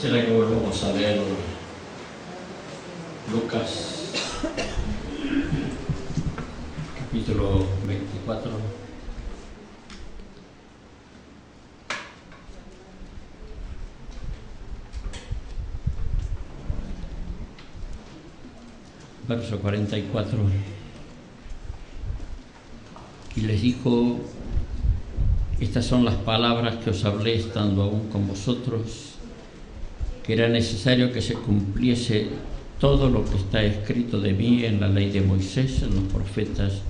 Será que volvamos a leer Lucas, capítulo 24. Verso 44. Y les dijo: estas son las palabras que os hablé estando aún con vosotros, que era necesario que se cumpliese todo lo que está escrito de mí en la ley de Moisés, en los profetas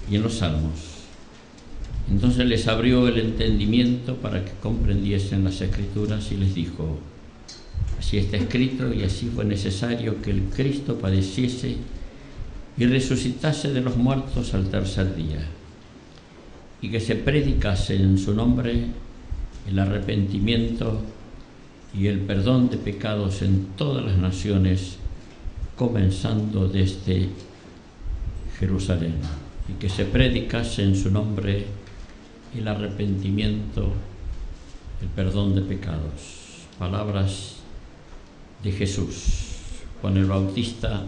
y en los salmos. Entonces les abrió el entendimiento para que comprendiesen las escrituras y les dijo: así está escrito y así fue necesario que el Cristo padeciese y resucitase de los muertos al tercer día, y que se predicase en su nombre el arrepentimiento y el perdón de pecados en todas las naciones, comenzando desde Jerusalén, y que se predicase en su nombre el arrepentimiento, el perdón de pecados. Palabras de Jesús. Juan el Bautista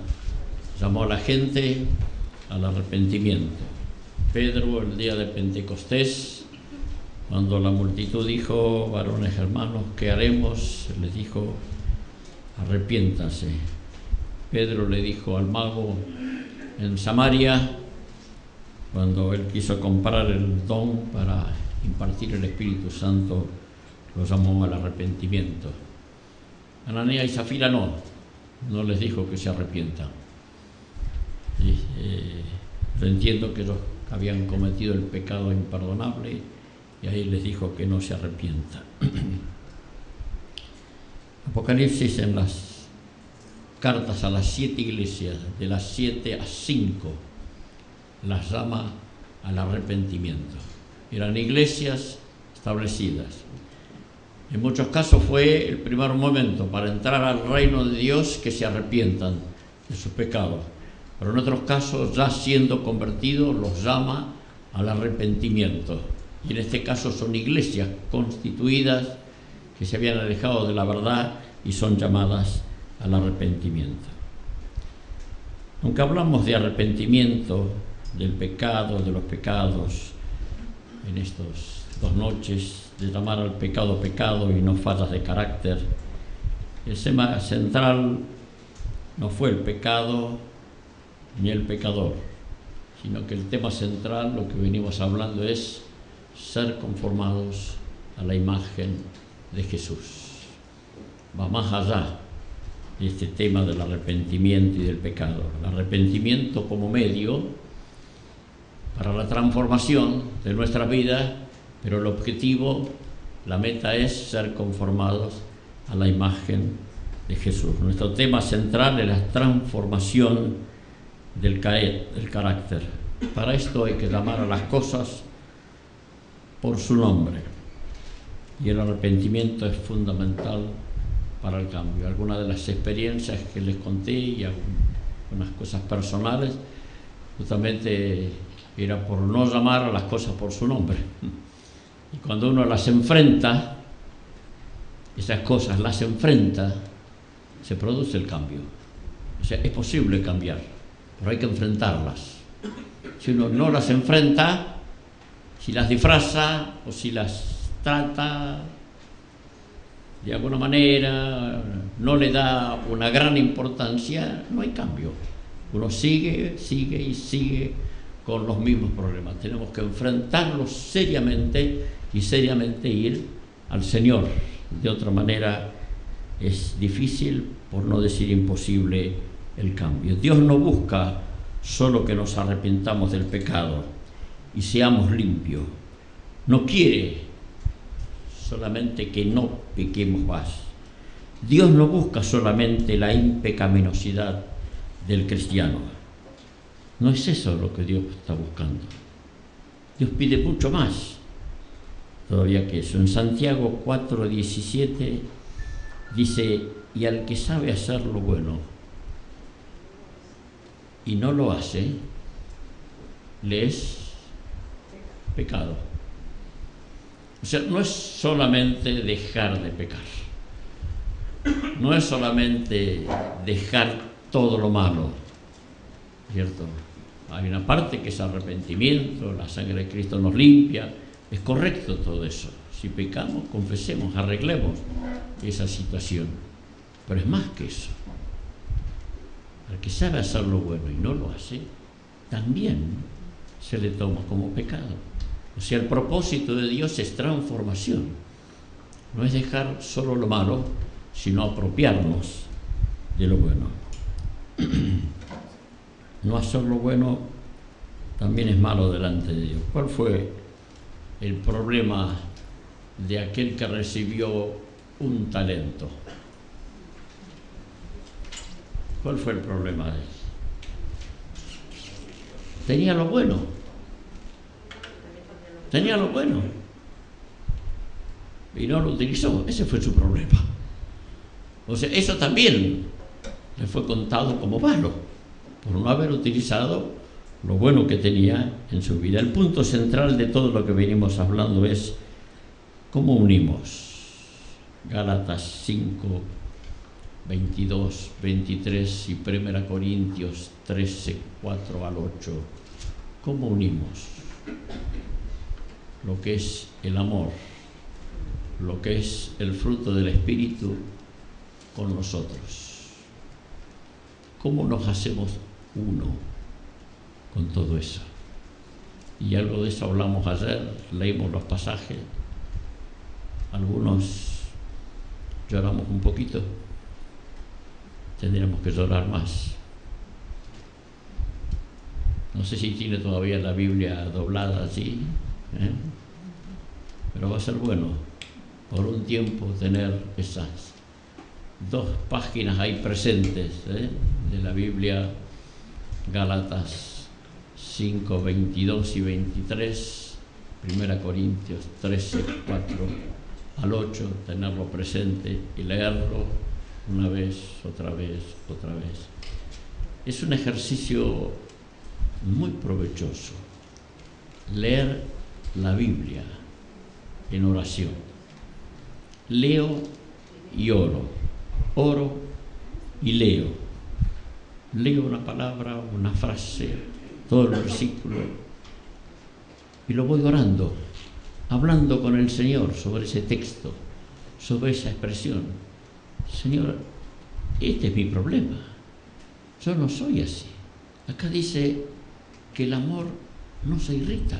llamó a la gente al arrepentimiento. Pedro, el día de Pentecostés, cuando la multitud dijo: varones hermanos, ¿qué haremos?, les dijo: arrepiéntanse. Pedro le dijo al mago en Samaria, cuando él quiso comprar el don para impartir el Espíritu Santo, lo llamó al arrepentimiento. Ananías y Zafira no les dijo que se arrepientan. Yo entiendo que ellos habían cometido el pecado imperdonable, y ahí les dijo que no se arrepientan. Apocalipsis, en las cartas a las 7 iglesias, de las 7 a 5, las llama al arrepentimiento. Eran iglesias establecidas. En muchos casos fue el primer momento para entrar al reino de Dios, que se arrepientan de sus pecados. Pero en otros casos, ya siendo convertidos, los llama al arrepentimiento. Y en este caso son iglesias constituidas que se habían alejado de la verdad y son llamadas al arrepentimiento. Aunque hablamos de arrepentimiento, del pecado, de los pecados, en estas 2 noches, de llamar al pecado pecado y no fallas de carácter, el tema central no fue el pecado ni el pecador, sino que el tema central, lo que venimos hablando, es ser conformados a la imagen de Jesús. Va más allá de este tema del arrepentimiento y del pecado. El arrepentimiento como medio para la transformación de nuestra vida, pero el objetivo, la meta, es ser conformados a la imagen de Jesús. Nuestro tema central es la transformación del carácter. Para esto hay que llamar a las cosas por su nombre, y el arrepentimiento es fundamental para el cambio. Algunas de las experiencias que les conté y algunas cosas personales, justamente era por no llamar a las cosas por su nombre. Y cuando uno las enfrenta, esas cosas las enfrenta, se produce el cambio. O sea, es posible cambiar, pero hay que enfrentarlas. Si uno no las enfrenta, si las disfraza o si las trata de alguna manera, no le da una gran importancia, no hay cambio. Uno sigue y sigue con los mismos problemas. Tenemos que enfrentarlos seriamente y seriamente ir al Señor. De otra manera es difícil, por no decir imposible, el cambio. Dios no busca solo que nos arrepintamos del pecado y seamos limpios. No quiere solamente que no pequemos más. Dios no busca solamente la impecaminosidad del cristiano. No es eso lo que Dios está buscando. Dios pide mucho más todavía que eso. En Santiago 4:17 dice: y al que sabe hacer lo bueno y no lo hace, le es pecado. O sea, no es solamente dejar de pecar. no es solamente dejar todo lo malo, ¿cierto? Hay una parte que es arrepentimiento, la sangre de Cristo nos limpia, es correcto todo eso. Si pecamos, confesemos, arreglemos esa situación. Pero es más que eso. Al que sabe hacer lo bueno y no lo hace, también se le toma como pecado. O sea, el propósito de Dios es transformación. No es dejar solo lo malo, sino apropiarnos de lo bueno. No hacer lo bueno también es malo delante de Dios. ¿Cuál fue el problema de aquel que recibió un talento? ¿Cuál fue el problema de él? Tenía lo bueno. Tenía lo bueno. Y no lo utilizó. Ese fue su problema. O sea, eso también le fue contado como malo, por no haber utilizado lo bueno que tenía en su vida. El punto central de todo lo que venimos hablando es cómo unimos Gálatas 5, 22, 23 y 1 Corintios 13, 4 al 8. ¿Cómo unimos lo que es el amor, lo que es el fruto del Espíritu con nosotros? ¿Cómo nos hacemos uno con todo eso? Y algo de eso hablamos ayer, leímos los pasajes, algunos lloramos un poquito, tendríamos que llorar más. No sé si tiene todavía la Biblia doblada así, pero va a ser bueno por un tiempo tener esas 2 páginas ahí presentes de la Biblia, Gálatas 5, 22 y 23, 1 Corintios 13, 4 al 8, tenerlo presente y leerlo una vez, otra vez, otra vez. Es un ejercicio muy provechoso, leer la Biblia en oración. Leo y oro, oro y leo. Leo una palabra, una frase, todo el versículo, y lo voy orando, hablando con el Señor sobre ese texto, sobre esa expresión. Señor, este es mi problema, yo no soy así. Acá dice que el amor no se irrita,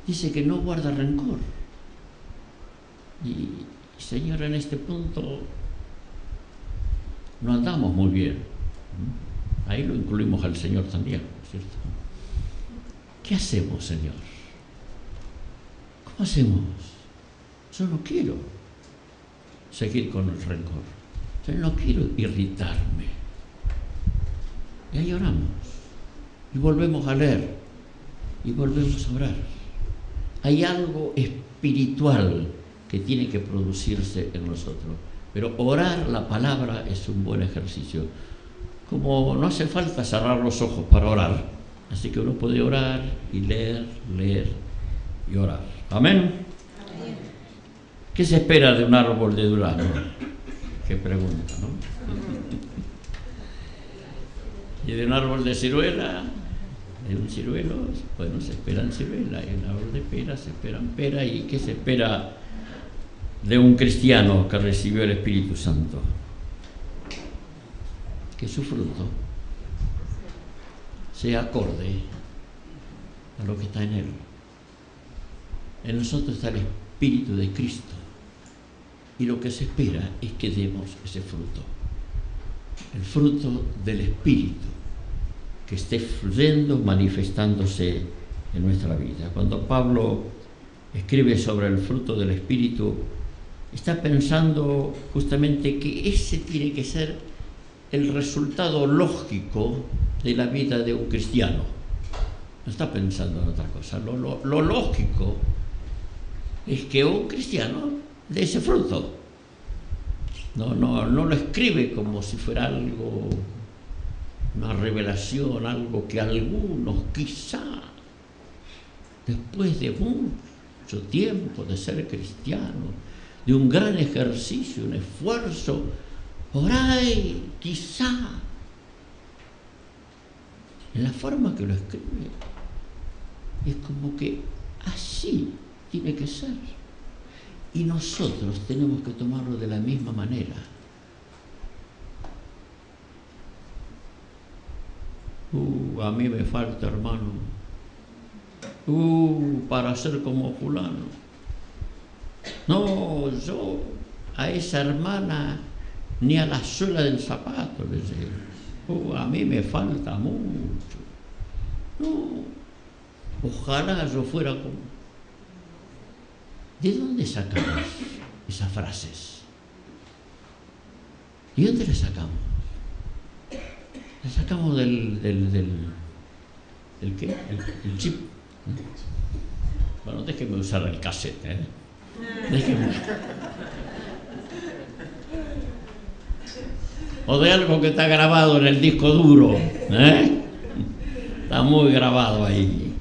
dice que no guarda rencor. Y Señor, en este punto no andamos muy bien. Ahí lo incluimos al Señor también, ¿cierto? ¿Qué hacemos, Señor? ¿Cómo hacemos? Yo no quiero seguir con el rencor. Yo no quiero irritarme. Y ahí oramos. Y volvemos a leer. Y volvemos a orar. Hay algo espiritual que tiene que producirse en nosotros. Pero orar la palabra es un buen ejercicio. Como no hace falta cerrar los ojos para orar, así que uno puede orar y leer, leer y orar. ¿Amén? Amén. ¿Qué se espera de un árbol de durazno? Qué pregunta, ¿no? Y de un árbol de ciruela, de un ciruelo, bueno, se esperan ciruela. Y de un árbol de pera se esperan pera. ¿Y qué se espera de un cristiano que recibió el Espíritu Santo? Que su fruto sea acorde a lo que está en él. En nosotros está el Espíritu de Cristo, y lo que se espera es que demos ese fruto, el fruto del Espíritu, que esté fluyendo, manifestándose en nuestra vida. Cuando Pablo escribe sobre el fruto del Espíritu, está pensando justamente que ese tiene que ser el resultado lógico de la vida de un cristiano. No está pensando en otra cosa. Lo lógico es que un cristiano dé ese fruto. No lo escribe como si fuera algo, una revelación, algo que algunos quizá, después de mucho tiempo de ser cristiano, de un gran ejercicio, un esfuerzo, por ahí, quizá, en la forma que lo escribe, es como que así tiene que ser. Y nosotros tenemos que tomarlo de la misma manera. A mí me falta, hermano, para ser como fulano. No, yo a esa hermana ni a la suela del zapato le llego. A mí me falta mucho. No, ojalá yo fuera como... ¿De dónde sacamos esas frases? ¿Y dónde las sacamos? Las sacamos del ¿qué? El chip. Bueno, déjeme usar el cassette, ¿eh? Déjeme. O de algo que está grabado en el disco duro, ¿eh? Está muy grabado ahí.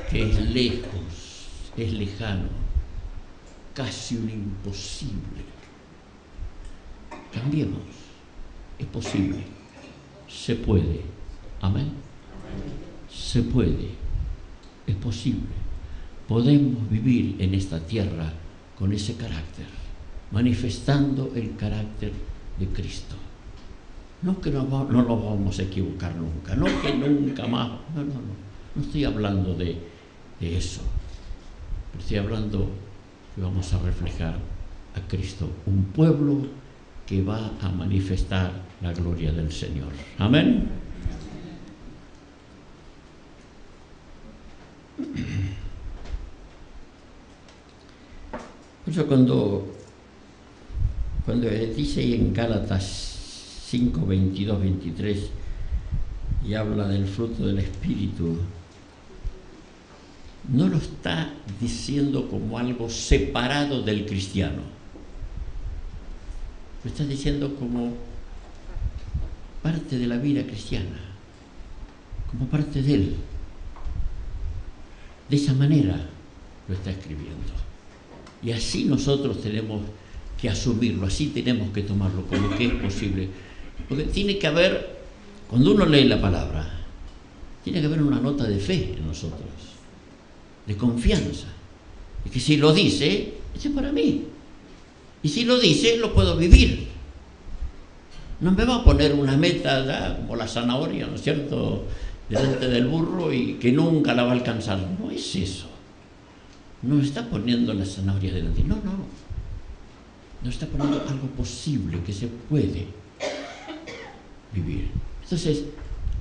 Que es lejos, es lejano, casi un imposible. Cambiemos, es posible, se puede, amén, se puede, es posible. Podemos vivir en esta tierra con ese carácter, manifestando el carácter de Cristo. No que no nos vamos a equivocar nunca, no que nunca más, no estoy hablando de eso. Pero estoy hablando que vamos a reflejar a Cristo, un pueblo que va a manifestar la gloria del Señor. Amén. Por eso cuando dice ahí en Gálatas 5, 22, 23 y habla del fruto del Espíritu, no lo está diciendo como algo separado del cristiano. Lo está diciendo como parte de la vida cristiana, como parte de él. De esa manera lo está escribiendo. Y así nosotros tenemos que asumirlo, así tenemos que tomarlo como que es posible. Porque tiene que haber, cuando uno lee la palabra, tiene que haber una nota de fe en nosotros, de confianza, y que si lo dice, es para mí, y si lo dice, lo puedo vivir. No me va a poner una meta, ¿verdad?, como la zanahoria, ¿no es cierto?, delante del burro y que nunca la va a alcanzar. No es eso. No está poniendo la zanahoria delante, no está poniendo algo posible que se puede vivir. Entonces,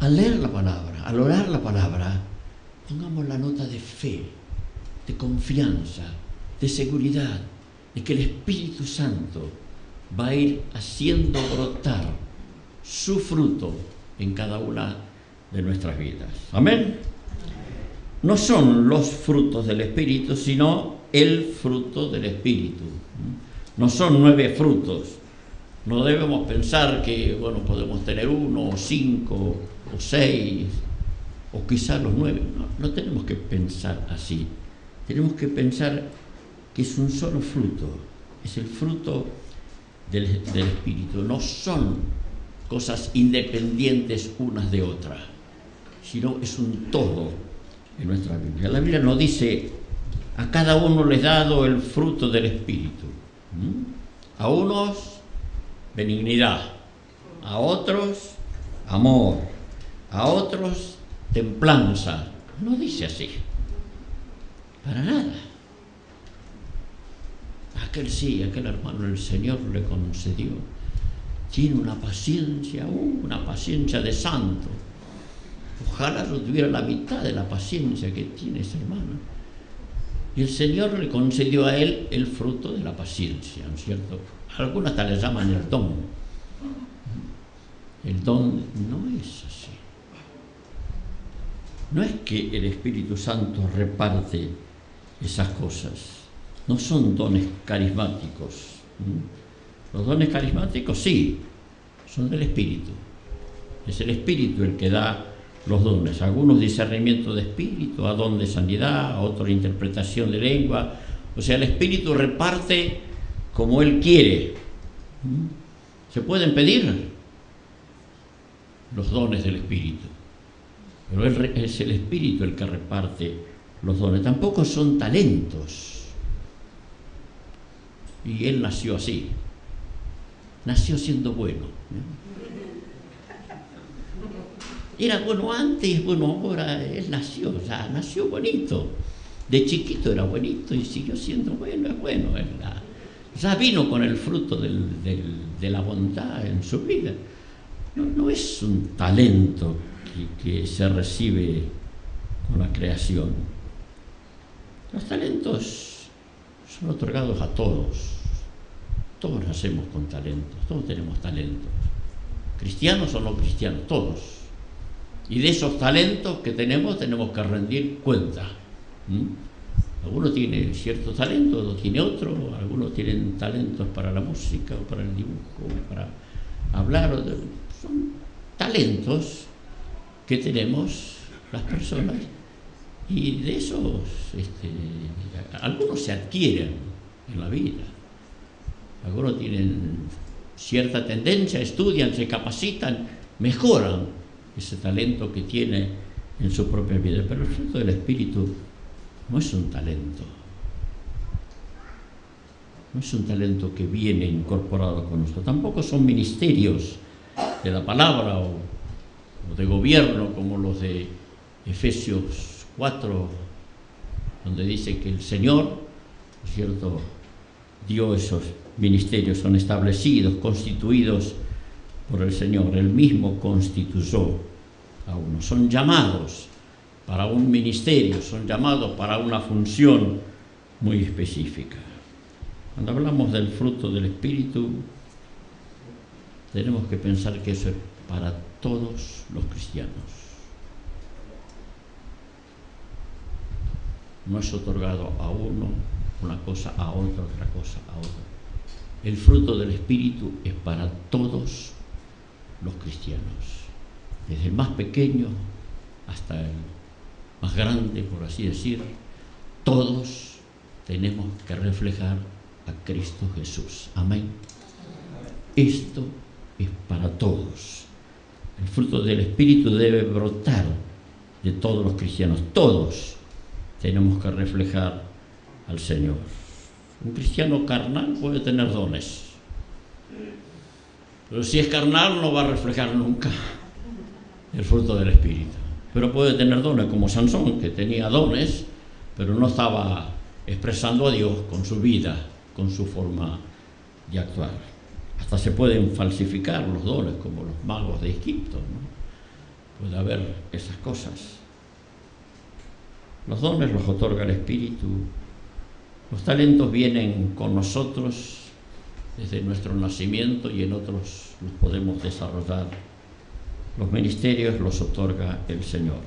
al leer la palabra, al orar la palabra, pongamos la nota de fe, de confianza, de seguridad, de que el Espíritu Santo va a ir haciendo brotar su fruto en cada una de nuestras vidas. Amén. No son los frutos del Espíritu, sino el fruto del Espíritu. No son 9 frutos. No debemos pensar que, bueno, podemos tener 1 o 5 o 6 o quizás los 9. No tenemos que pensar así. Tenemos que pensar que es un solo fruto. Es el fruto del Espíritu. No son cosas independientes unas de otras, sino es un todo en nuestra Biblia. La Biblia nos dice: a cada uno les he dado el fruto del Espíritu. A unos, benignidad; a otros, amor; a otros, templanza. No dice así, para nada. Aquel hermano, el Señor le concedió, tiene una paciencia de santo. Ojalá yo tuviera la mitad de la paciencia que tiene ese hermano. Y el Señor le concedió a él el fruto de la paciencia, ¿no es cierto? Algunos hasta le llaman el don. El don no es así. No es que el Espíritu Santo reparte esas cosas. No son dones carismáticos. Los dones carismáticos sí, son del Espíritu. Es el Espíritu el que da los dones. Algunos discernimiento de espíritu, a don de sanidad, a otro interpretación de lengua, O sea, el Espíritu reparte como Él quiere. Se pueden pedir los dones del Espíritu, pero es el Espíritu el que reparte los dones. Tampoco son talentos. Y Él nació así. Nació siendo bueno. Era bueno antes, bueno ahora. Él nació, ya nació bonito. De chiquito era bonito y siguió siendo bueno, es bueno. Ya vino con el fruto de la bondad en su vida. No es un talento que se recibe con la creación. Los talentos son otorgados a todos. Todos nacemos con talentos, todos tenemos talentos. Cristianos o no cristianos, todos. Y de esos talentos que tenemos que rendir cuenta. Algunos tienen cierto talento, otros tienen otro. Algunos tienen talentos para la música o para el dibujo, para hablar. Son talentos que tenemos las personas. Y de esos, algunos se adquieren en la vida. Algunos tienen cierta tendencia, estudian, se capacitan, mejoran ese talento que tiene en su propia vida. Pero el fruto del Espíritu no es un talento. No es un talento que viene incorporado con nosotros. Tampoco son ministerios de la palabra o de gobierno como los de Efesios 4, donde dice que el Señor, ¿cierto?, dio esos ministerios, son establecidos, constituidos por el Señor. Él mismo constituyó a uno. Son llamados para un ministerio, son llamados para una función muy específica. Cuando hablamos del fruto del Espíritu, tenemos que pensar que eso es para todos los cristianos. No es otorgado a uno una cosa, a otro otra cosa, a otro. El fruto del Espíritu es para todos los cristianos, desde el más pequeño hasta el más grande, por así decir. Todos tenemos que reflejar a Cristo Jesús. Amén. Esto es para todos. El fruto del Espíritu debe brotar de todos los cristianos. Todos tenemos que reflejar al Señor. Un cristiano carnal puede tener dones, pero si es carnal no va a reflejar nunca el fruto del Espíritu. Pero puede tener dones, como Sansón, que tenía dones, pero no estaba expresando a Dios con su vida, con su forma de actuar. Hasta se pueden falsificar los dones, como los magos de Egipto, ¿no? Puede haber esas cosas. Los dones los otorga el Espíritu. Los talentos vienen con nosotros desde nuestro nacimiento y en otros los podemos desarrollar. Los ministerios los otorga el Señor.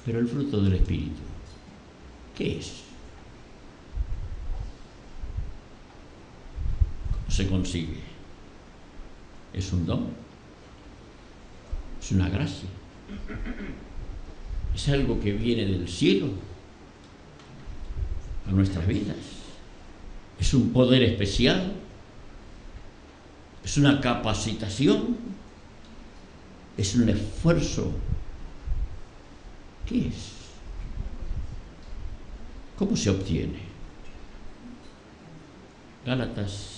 Pero el fruto del Espíritu, ¿qué es? ¿Cómo se consigue? ¿Es un don? ¿Es una gracia? ¿Es algo que viene del cielo a nuestras vidas? ¿Es un poder especial? ¿Es una capacitación? ¿Es un esfuerzo? ¿Qué es? ¿Cómo se obtiene? Gálatas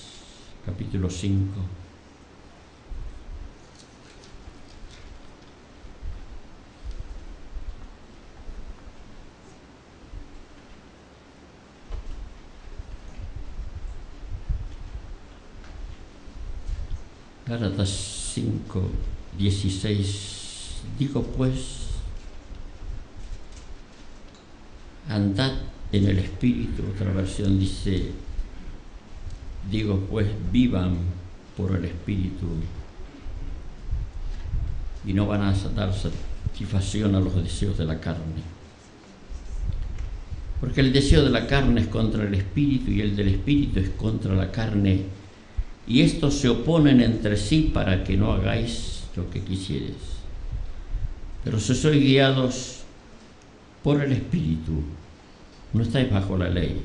capítulo 5. Gálatas 5, 16. Digo pues, andad en el Espíritu. Otra versión dice, digo pues, vivan por el Espíritu y no van a dar satisfacción a los deseos de la carne. Porque el deseo de la carne es contra el Espíritu y el del Espíritu es contra la carne. Y estos se oponen entre sí para que no hagáis lo que quisieres. Pero si sois guiados por el Espíritu, no estáis bajo la ley.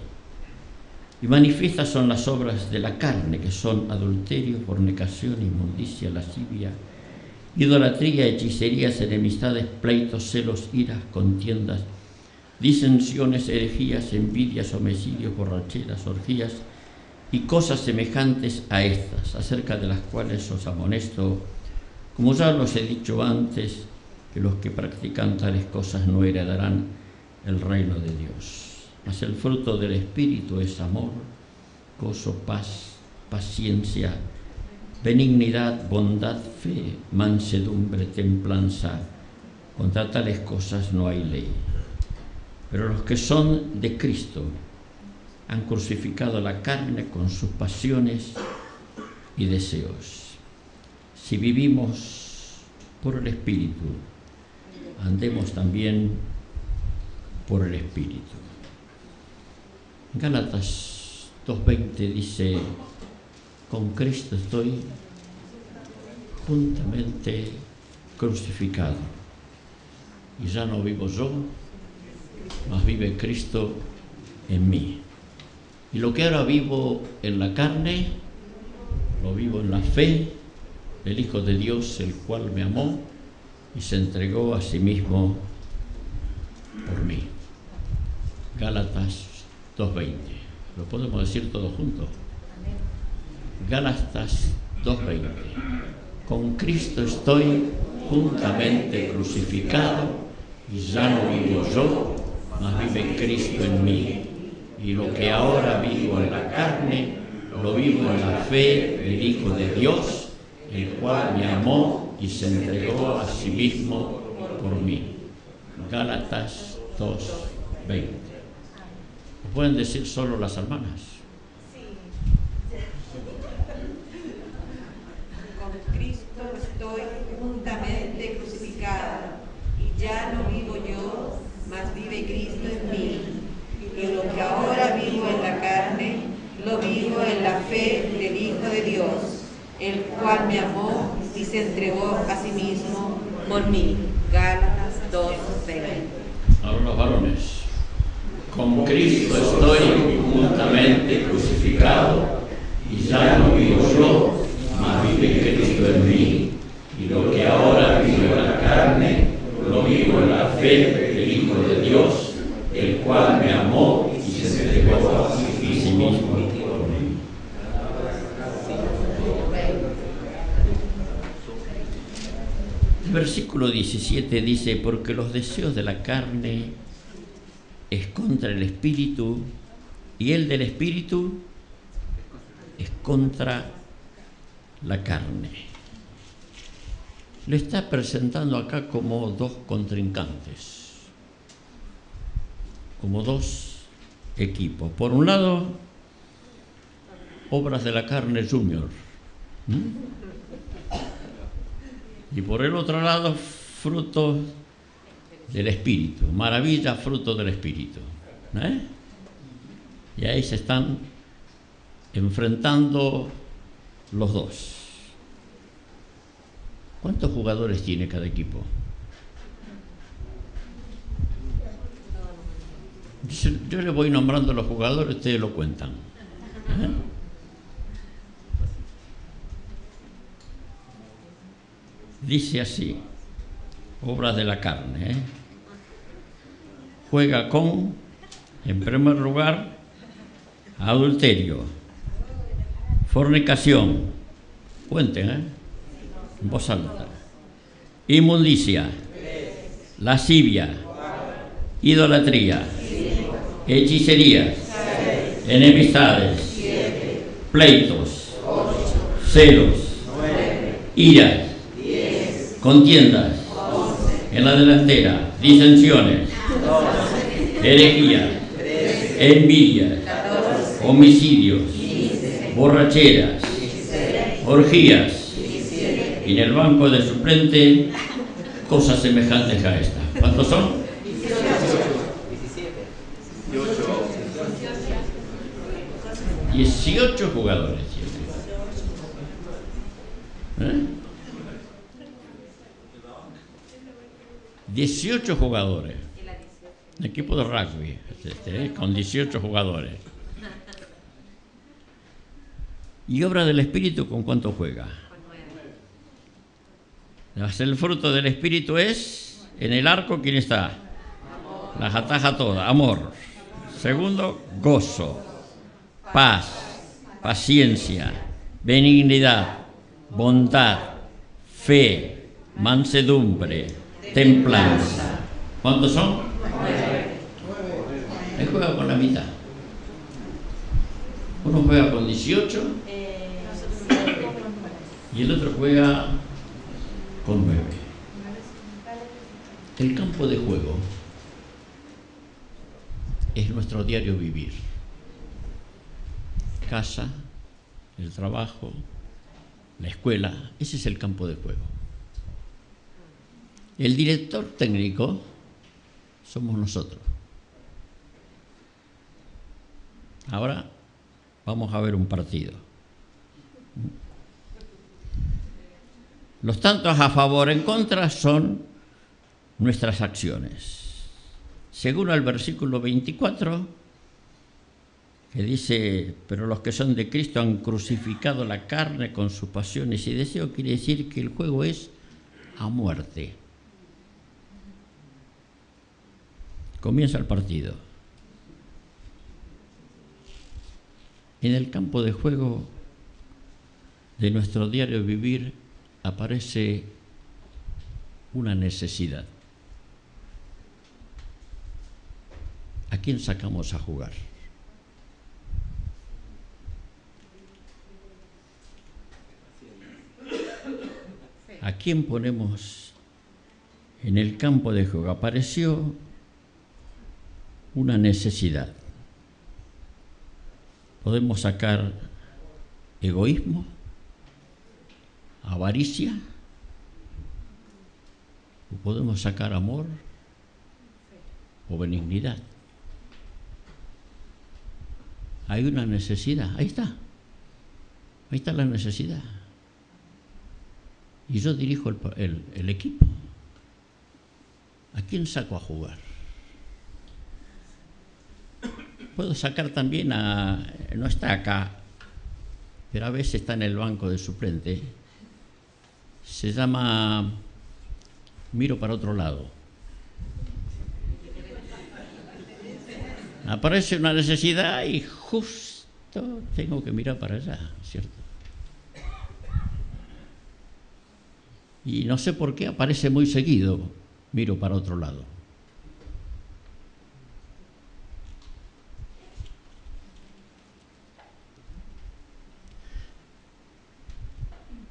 Y manifiestas son las obras de la carne, que son adulterio, fornicación, inmundicia, lascivia, idolatría, hechicerías, enemistades, pleitos, celos, iras, contiendas, disensiones, herejías, envidias, homicidios, borracheras, orgías y cosas semejantes a estas, acerca de las cuales os amonesto, como ya los he dicho antes, que los que practican tales cosas no heredarán el reino de Dios. Mas el fruto del Espíritu es amor, gozo, paz, paciencia, benignidad, bondad, fe, mansedumbre, templanza. Contra tales cosas no hay ley. Pero los que son de Cristo han crucificado la carne con sus pasiones y deseos. Si vivimos por el Espíritu, andemos también por el Espíritu. Gálatas 2:20 dice: con Cristo estoy juntamente crucificado, y ya no vivo yo, mas vive Cristo en mí. Y lo que ahora vivo en la carne, lo vivo en la fe del Hijo de Dios, el cual me amó y se entregó a sí mismo por mí. Gálatas 2:20. Lo podemos decir todos juntos. Gálatas 2:20. Con Cristo estoy juntamente crucificado, y ya no vivo yo, mas vive Cristo en mí. Y lo que ahora vivo en la carne, lo vivo en la fe del Hijo de Dios, el cual me amó y se entregó a sí mismo por mí. Gálatas 2:20. ¿Lo pueden decir solo las hermanas? Con Cristo estoy juntamente crucificado, y ya no vivo yo, mas vive Cristo en mí. Y lo que ahora vivo en la carne, lo vivo en la fe del Hijo de Dios, el cual me amó y se entregó a sí mismo por mí. Gálatas 2:20. Ahora los varones. Con Cristo estoy juntamente crucificado, y ya no vivo yo, mas vive Cristo en mí. Y lo que ahora vivo en la carne, lo vivo en la fe del Hijo de Dios, el cual me amó y se entregó a sí mismo por mí. El versículo 17 dice: porque los deseos de la carne es contra el Espíritu, y el del Espíritu es contra la carne. Le está presentando acá como dos contrincantes, como dos equipos. Por un lado, obras de la carne junior, y por el otro lado, frutos del Espíritu, maravilla, fruto del Espíritu. Y ahí se están enfrentando los dos. ¿Cuántos jugadores tiene cada equipo? Yo le voy nombrando los jugadores, ustedes lo cuentan. Dice así: obras de la carne. Juega con, en primer lugar, adulterio, fornicación, cuenten, en voz alta, inmundicia, lascivia, idolatría, hechicerías, enemistades, pleitos, celos, iras, contiendas, en la delantera, disensiones, herejías, envidias, homicidios, borracheras, orgías, y en el banco de suplente cosas semejantes a estas. ¿Cuántos son? 18 jugadores. 18 jugadores. Equipo de rugby, con 18 jugadores. ¿Y obra del Espíritu con cuánto juega? El fruto del Espíritu es, en el arco, ¿quién está? Las ataja todas, amor. Segundo, gozo, paz, paciencia, benignidad, bondad, fe, mansedumbre, templanza. ¿Cuántos son? 9. Él juega con la mitad. Uno juega con 18 y el otro juega con 9. El campo de juego es nuestro diario vivir. Casa, el trabajo, la escuela, ese es el campo de juego. El director técnico somos nosotros. Ahora vamos a ver un partido. Los tantos a favor o en contra son nuestras acciones. Según el versículo 24, que dice, pero los que son de Cristo han crucificado la carne con sus pasiones y deseos, quiere decir que el juego es a muerte. Comienza el partido. En el campo de juego de nuestro diario vivir aparece una necesidad. ¿A quién sacamos a jugar? ¿A quién ponemos en el campo de juego? Apareció una necesidad. Podemos sacar egoísmo, avaricia, o podemos sacar amor o benignidad. Hay una necesidad, ahí está la necesidad. Y yo dirijo el equipo. ¿A quién saco a jugar? Puedo sacar también no está acá, pero a veces está en el banco de suplente. Se llama miro para otro lado. Aparece una necesidad y justo tengo que mirar para allá, ¿cierto? Y no sé por qué aparece muy seguido, miro para otro lado.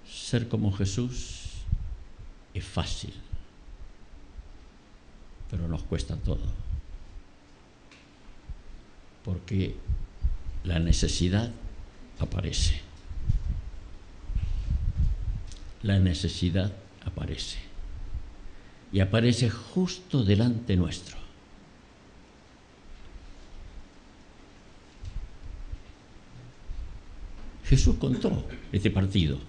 Ser como Jesús es fácil, pero nos cuesta todo. Porque la necesidad aparece. La necesidad aparece. Y aparece justo delante nuestro. Jesús contó este partido.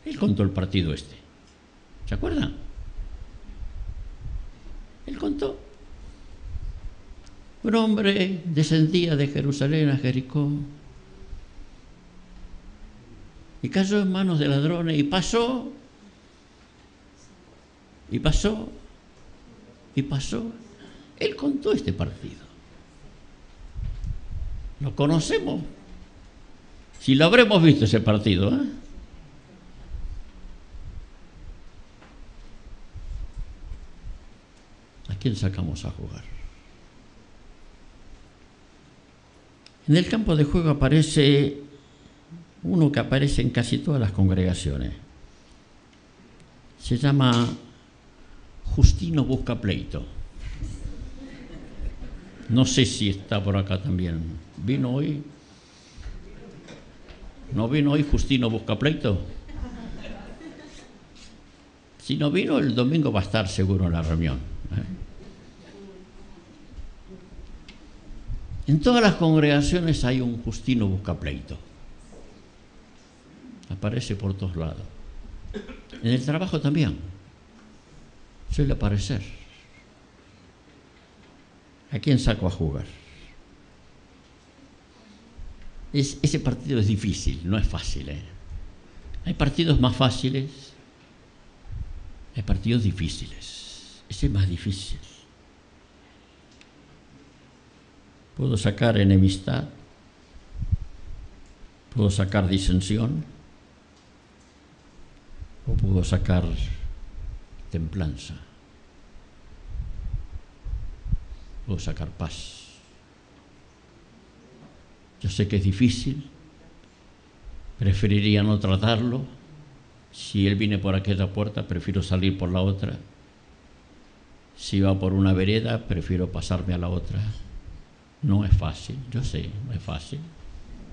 Él contó el partido este. ¿Se acuerdan? Él contó. Un hombre descendía de Jerusalén a Jericó y cayó en manos de ladrones y pasó. Él contó este partido. Lo conocemos. Si lo habremos visto ese partido, ¿eh? ¿A quién sacamos a jugar? En el campo de juego aparece uno que aparece en casi todas las congregaciones. Se llama Justino Buscapleito. No sé si está por acá también. ¿Vino hoy? ¿No vino hoy Justino Buscapleito? Si no vino, el domingo va a estar seguro en la reunión, ¿eh? En todas las congregaciones hay un Justino Buscapleito. Aparece por todos lados. En el trabajo también suele aparecer. ¿A quién saco a jugar? Ese partido es difícil, no es fácil, ¿eh? Hay partidos más fáciles, hay partidos difíciles. Ese es más difícil. Puedo sacar enemistad, puedo sacar disensión, o puedo sacar templanza, puedo sacar paz. Yo sé que es difícil, preferiría no tratarlo. Si él viene por aquella puerta, prefiero salir por la otra. Si va por una vereda, prefiero pasarme a la otra. No es fácil, yo sé, no es fácil.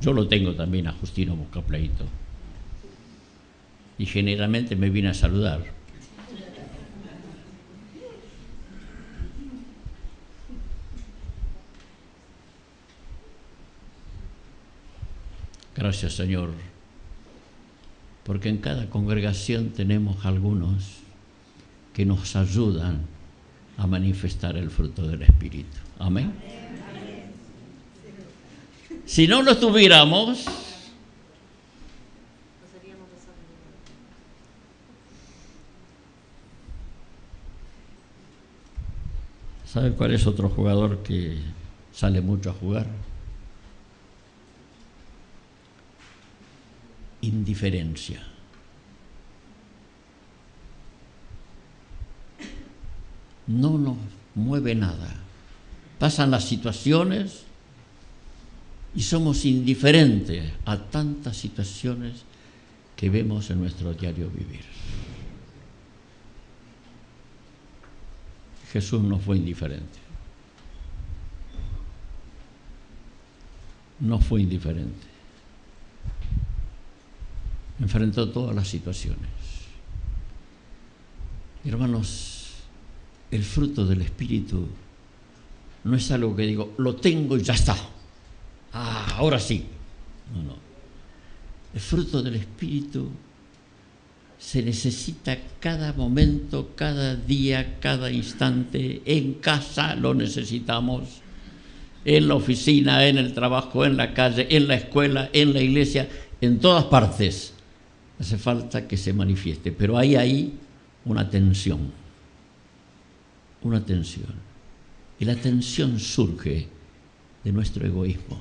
Yo lo tengo también a Justino Buscapleito. Y generalmente me viene a saludar. Gracias, Señor, porque en cada congregación tenemos algunos que nos ayudan a manifestar el fruto del Espíritu. Amén. Si no lo tuviéramos, ¿sabe cuál es otro jugador que sale mucho a jugar? Indiferencia. No nos mueve nada. Pasan las situaciones y somos indiferentes a tantas situaciones que vemos en nuestro diario vivir. Jesús no fue indiferente. No fue indiferente. Enfrentó todas las situaciones. Hermanos, el fruto del Espíritu no es algo que digo, lo tengo y ya está. Ahora sí. No. El fruto del Espíritu se necesita cada momento, cada día, cada instante. En casa lo necesitamos, en la oficina, en el trabajo, en la calle, en la escuela, en la iglesia, en todas partes. Hace falta que se manifieste, pero hay ahí una tensión. Una tensión. Y la tensión surge de nuestro egoísmo.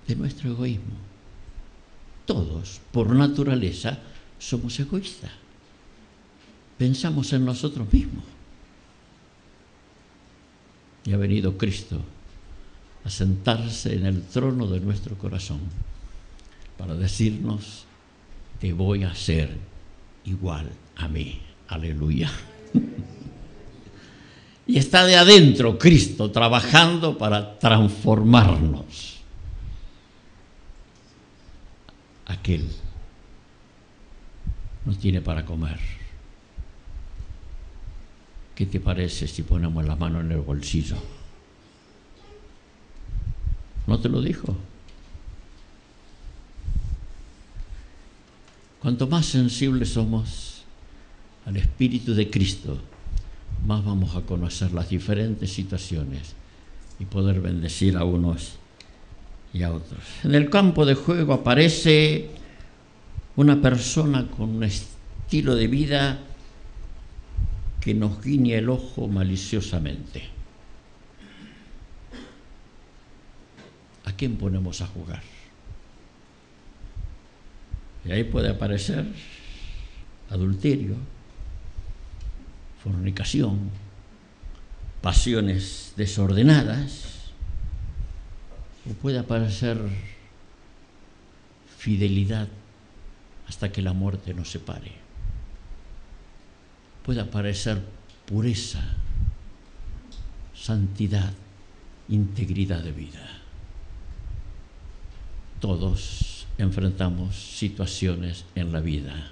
De nuestro egoísmo. Todos, por naturaleza, somos egoístas. Pensamos en nosotros mismos. Y ha venido Cristo a sentarse en el trono de nuestro corazón para decirnos, te voy a hacer igual a mí. Aleluya. Y está de adentro Cristo trabajando para transformarnos. Aquel no tiene para comer. ¿Qué te parece si ponemos la mano en el bolsillo? ¿No te lo dijo? Cuanto más sensibles somos al Espíritu de Cristo, más vamos a conocer las diferentes situaciones y poder bendecir a unos y a otros. En el campo de juego aparece una persona con un estilo de vida que nos guiña el ojo maliciosamente. ¿A quién ponemos a jugar? Y ahí puede aparecer adulterio, fornicación, pasiones desordenadas, o puede aparecer fidelidad hasta que la muerte nos separe. Puede aparecer pureza, santidad, integridad de vida. Todos enfrentamos situaciones en la vida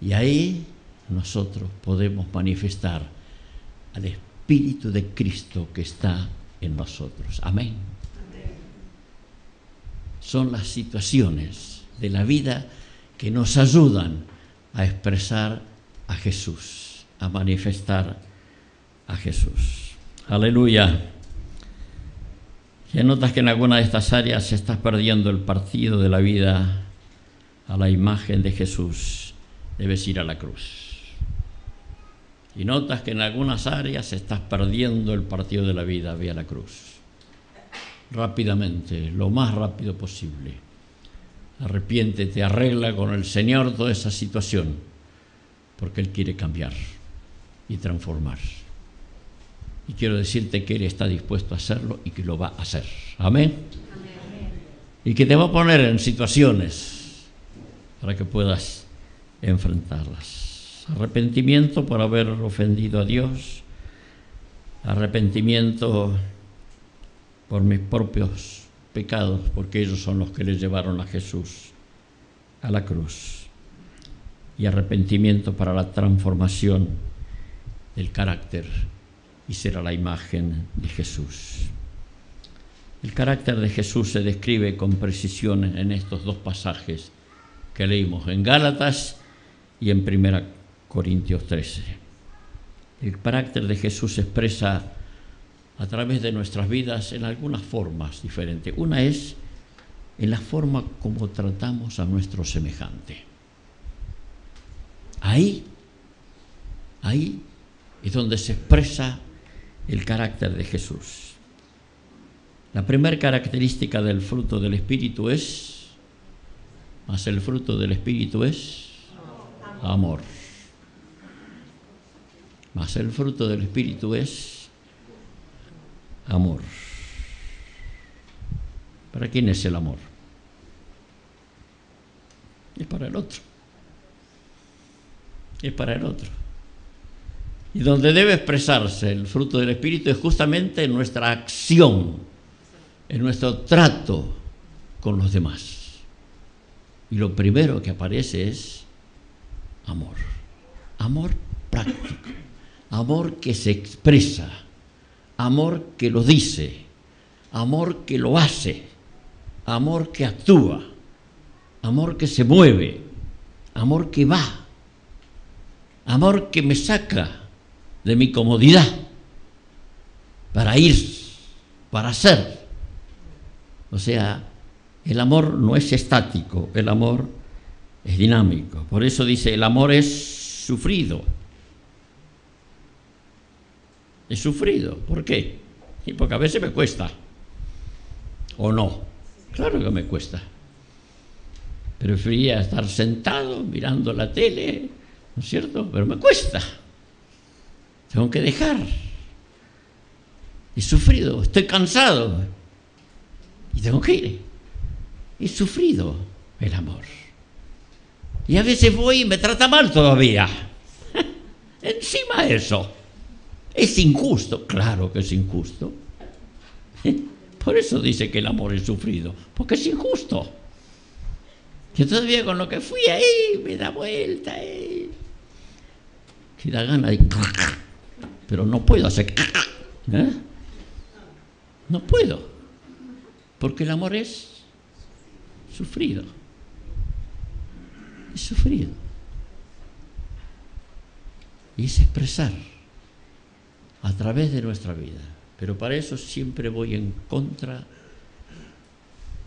y ahí nosotros podemos manifestar al Espíritu de Cristo que está en nosotros. Amén. Son las situaciones de la vida que nos ayudan a expresar a Jesús, a manifestar a Jesús. Aleluya. Si notas que en alguna de estas áreas se estás perdiendo el partido de la vida a la imagen de Jesús, debes ir a la cruz. Y notas que en algunas áreas estás perdiendo el partido de la vida, ve a la cruz. Rápidamente, lo más rápido posible. Arrepiéntete, arregla con el Señor toda esa situación, porque Él quiere cambiar y transformar. Y quiero decirte que Él está dispuesto a hacerlo y que lo va a hacer. Amén. Amén. Y que te va a poner en situaciones para que puedas enfrentarlas. Arrepentimiento por haber ofendido a Dios. Arrepentimiento por mis propios pecados, porque ellos son los que le llevaron a Jesús a la cruz. Y arrepentimiento para la transformación del carácter y ser a la imagen de Jesús. El carácter de Jesús se describe con precisión en estos dos pasajes que leímos, en Gálatas y en 1 Corintios 13. El carácter de Jesús se expresa a través de nuestras vidas en algunas formas diferentes. Una es en la forma como tratamos a nuestro semejante. Ahí es donde se expresa el carácter de Jesús. La primera característica del fruto del Espíritu es, más el fruto del Espíritu es amor. Más el fruto del Espíritu es amor. ¿Para quién es el amor? Es para el otro. Es para el otro. Y donde debe expresarse el fruto del Espíritu es justamente en nuestra acción, en nuestro trato con los demás. Y lo primero que aparece es amor. Amor práctico. Amor que se expresa. Amor que lo dice. Amor que lo hace. Amor que actúa. Amor que se mueve. Amor que va. Amor que me saca de mi comodidad para ir, para hacer. O sea, el amor no es estático, el amor es dinámico. Por eso dice, el amor es sufrido. Es sufrido. ¿Por qué? Y porque a veces me cuesta. ¿O no? Claro que me cuesta. Preferiría estar sentado mirando la tele, ¿no es cierto? Pero me cuesta. Tengo que dejar. He sufrido, estoy cansado. Y tengo que ir. He sufrido el amor. Y a veces voy y me trata mal todavía. Encima eso. ¿Es injusto? Claro que es injusto. Por eso dice que el amor es sufrido. Porque es injusto. Que todavía con lo que fui ahí, me da vuelta. Que da gana de... Pero no puedo hacer... No puedo. Porque el amor es sufrido. Es sufrido. Y es expresar a través de nuestra vida. Pero para eso siempre voy en contra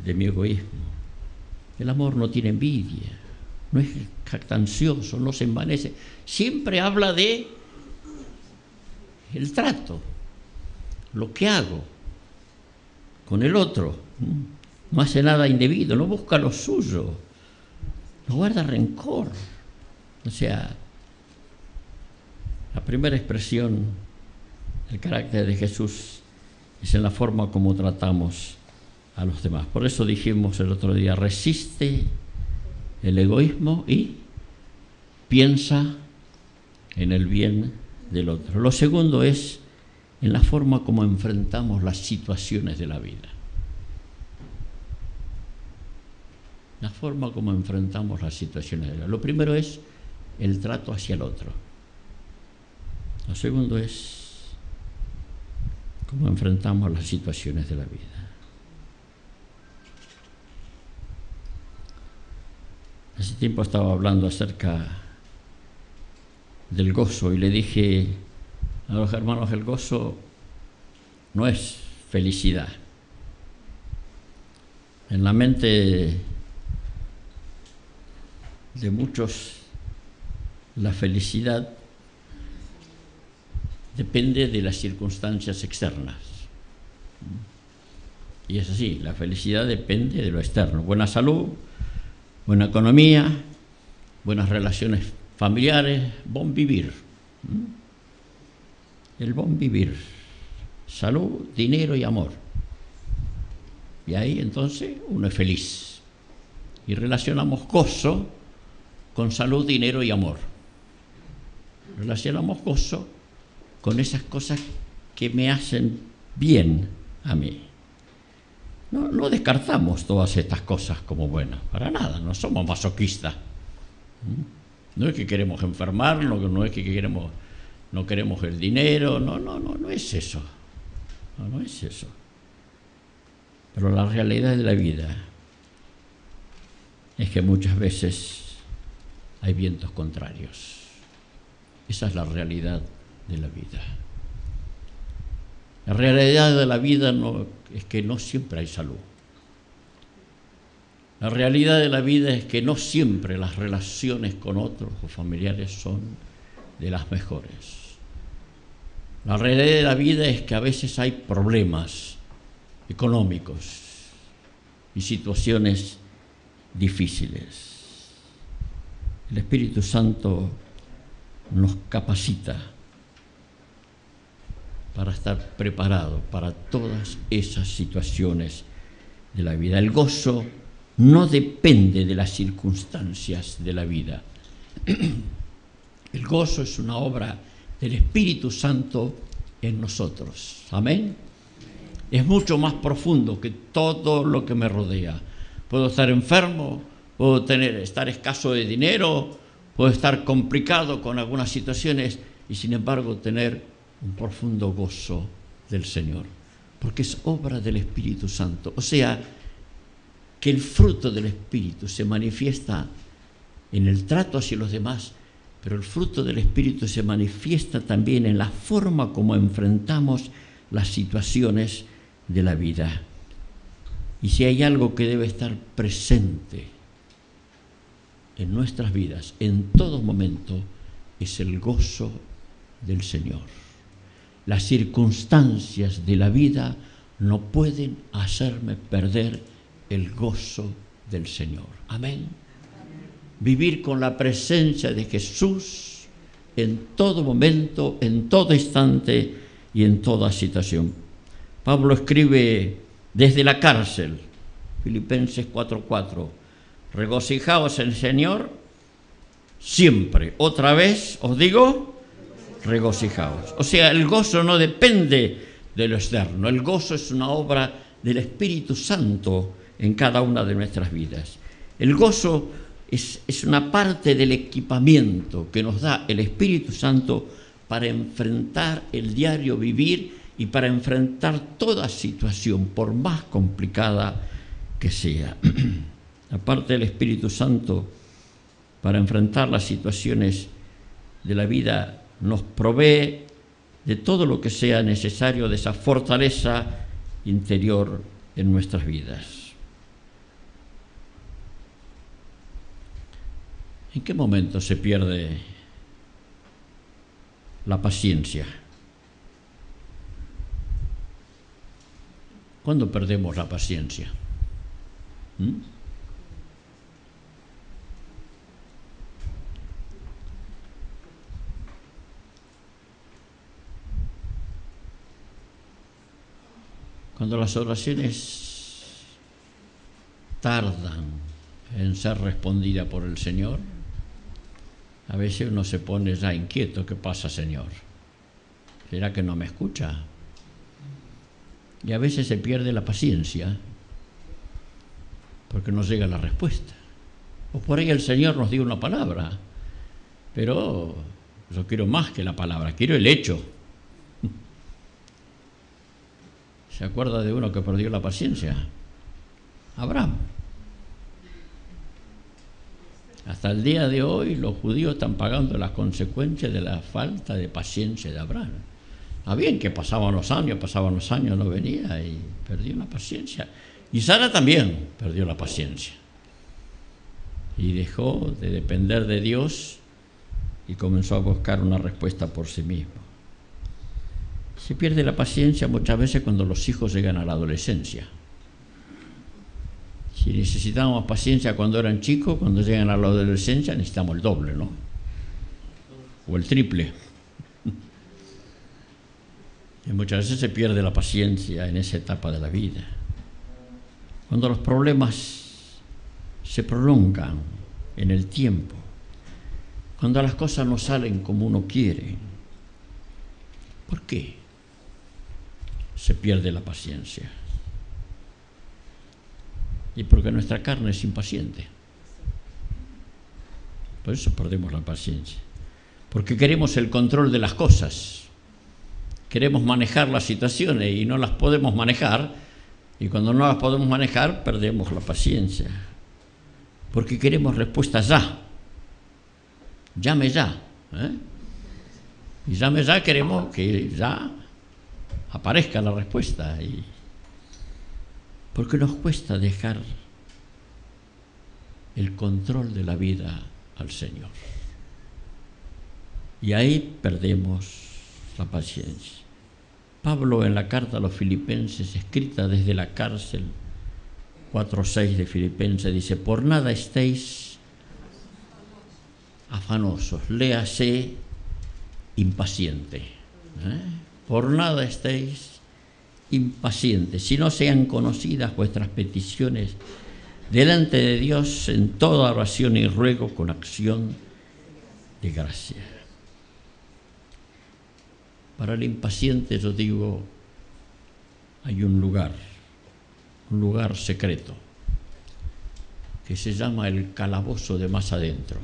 de mi egoísmo. El amor no tiene envidia, no es jactancioso, no se envanece. Siempre habla de el trato, lo que hago con el otro. No hace nada indebido, no busca lo suyo, no guarda rencor. O sea, la primera expresión del carácter de Jesús es en la forma como tratamos a los demás. Por eso dijimos el otro día, resiste el egoísmo y piensa en el bien del otro. Lo segundo es en la forma como enfrentamos las situaciones de la vida. La forma como enfrentamos las situaciones de la vida. Lo primero es el trato hacia el otro. Lo segundo es cómo enfrentamos las situaciones de la vida. Hace tiempo estaba hablando acerca del gozo y le dije A los hermanos, el gozo no es felicidad. En la mente de muchos, la felicidad depende de las circunstancias externas. Y es así, la felicidad depende de lo externo. Buena salud, buena economía, buenas relaciones familiares, buen vivir. El buen vivir, salud, dinero y amor. Y ahí entonces uno es feliz. Y relacionamos gozo con salud, dinero y amor. Relacionamos gozo con esas cosas que me hacen bien a mí. No descartamos todas estas cosas como buenas, para nada, no somos masoquistas. No es que queremos enfermarnos, no es que no queremos el dinero, no es eso. No es eso. Pero la realidad de la vida es que muchas veces hay vientos contrarios. Esa es la realidad de la vida. La realidad de la vida es que no siempre hay salud. La realidad de la vida es que no siempre las relaciones con otros o familiares son de las mejores. La realidad de la vida es que a veces hay problemas económicos y situaciones difíciles. El Espíritu Santo nos capacita para estar preparado para todas esas situaciones de la vida. El gozo no depende de las circunstancias de la vida. El gozo es una obra del Espíritu Santo en nosotros. Amén. Es mucho más profundo que todo lo que me rodea. Puedo estar enfermo, puedo estar escaso de dinero, puedo estar complicado con algunas situaciones y sin embargo tener un profundo gozo del Señor, porque es obra del Espíritu Santo. O sea, que el fruto del Espíritu se manifiesta en el trato hacia los demás, pero el fruto del Espíritu se manifiesta también en la forma como enfrentamos las situaciones de la vida. Y si hay algo que debe estar presente en nuestras vidas, en todo momento, es el gozo del Señor. Las circunstancias de la vida no pueden hacerme perder el gozo del Señor. Amén. Vivir con la presencia de Jesús en todo momento, en todo instante y en toda situación. Pablo escribe desde la cárcel, Filipenses 4:4, regocijaos en el Señor siempre. Otra vez os digo, regocijaos. O sea, el gozo no depende de lo externo. El gozo es una obra del Espíritu Santo en cada una de nuestras vidas. El gozo es una parte del equipamiento que nos da el Espíritu Santo para enfrentar el diario vivir y para enfrentar toda situación, por más complicada que sea. Aparte del Espíritu Santo, para enfrentar las situaciones de la vida, nos provee de todo lo que sea necesario, de esa fortaleza interior en nuestras vidas. ¿En qué momento se pierde la paciencia? ¿Cuándo perdemos la paciencia? Cuando las oraciones tardan en ser respondidas por el Señor, a veces uno se pone ya inquieto. ¿Qué pasa, Señor? ¿Será que no me escucha? Y a veces se pierde la paciencia porque no llega la respuesta. O por ahí el Señor nos dio una palabra, pero yo quiero más que la palabra, quiero el hecho. ¿Se acuerda de uno que perdió la paciencia? Abraham. Hasta el día de hoy los judíos están pagando las consecuencias de la falta de paciencia de Abraham. Bien que pasaban los años, no venía y perdió la paciencia. Y Sara también perdió la paciencia. Y dejó de depender de Dios y comenzó a buscar una respuesta por sí mismo. Se pierde la paciencia muchas veces cuando los hijos llegan a la adolescencia. Si necesitábamos paciencia cuando eran chicos, cuando llegan a la adolescencia necesitamos el doble, ¿no? O el triple. Y muchas veces se pierde la paciencia en esa etapa de la vida. Cuando los problemas se prolongan en el tiempo, cuando las cosas no salen como uno quiere, ¿por qué se pierde la paciencia? Y porque nuestra carne es impaciente. Por eso perdemos la paciencia. Porque queremos el control de las cosas. Queremos manejar las situaciones y no las podemos manejar. Y cuando no las podemos manejar, perdemos la paciencia. Porque queremos respuestas ya. Llame ya. Y llame ya, queremos que ya aparezca la respuesta. Y porque nos cuesta dejar el control de la vida al Señor. Y ahí perdemos la paciencia. Pablo, en la carta a los Filipenses, escrita desde la cárcel, 4:6 de Filipenses, dice: por nada estéis afanosos, léase impaciente. Por nada estéis impacientes, si no sean conocidas vuestras peticiones delante de Dios en toda oración y ruego con acción de gracia. Para el impaciente, yo digo, hay un lugar secreto, que se llama el calabozo de más adentro.